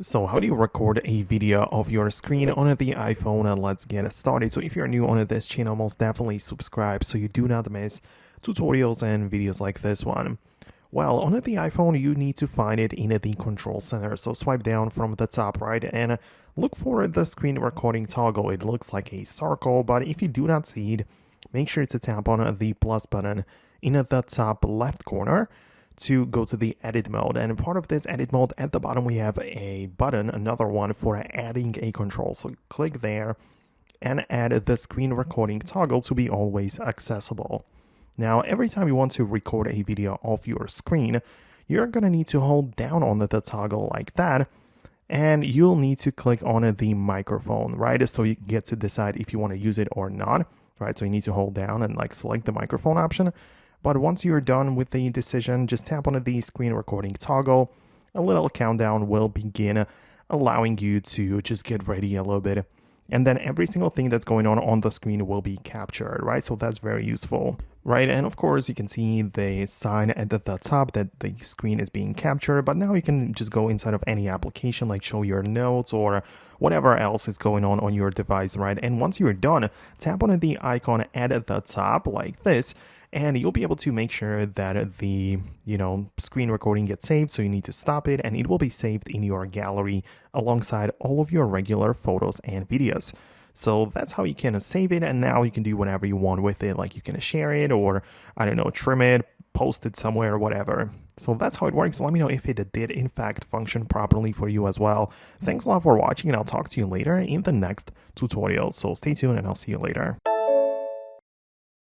So how do you record a video of your screen on the iPhone? And let's get started. So if you're new on this channel, most definitely subscribe so you do not miss tutorials and videos like this one. Well, on the iPhone, you need to find it in the control center. So swipe down from the top right and look for the screen recording toggle. It looks like a circle, but if you do not see it, make sure to tap on the plus button in the top left corner to go to the edit mode. And part of this edit mode, at the bottom we have a button, another one for adding a control. So click there and add the screen recording toggle to be always accessible. Now every time you want to record a video off your screen, you're gonna need to hold down on the toggle like that, and you'll need to click on the microphone, right? So you get to decide if you want to use it or not, right? So you need to hold down and select the microphone option. But once you're done with the decision, just tap on the screen recording toggle. A little countdown will begin, allowing you to just get ready a little bit. And then every single thing that's going on the screen will be captured, right? So that's very useful, right? And of course, you can see the sign at the top that the screen is being captured. But now you can just go inside of any application, like show your notes or whatever else is going on your device, right? And once you're done, tap on the icon at the top like this, and you'll be able to make sure that the screen recording gets saved. So you need to stop it, and it will be saved in your gallery alongside all of your regular photos and videos. So that's how you can save it, and now you can do whatever you want with it. Like you can share it, or I don't know, trim it, post it somewhere, or whatever. So that's how it works. Let me know if it did in fact function properly for you as well. Thanks a lot for watching, and I'll talk to you later in the next tutorial. So stay tuned, and I'll see you later.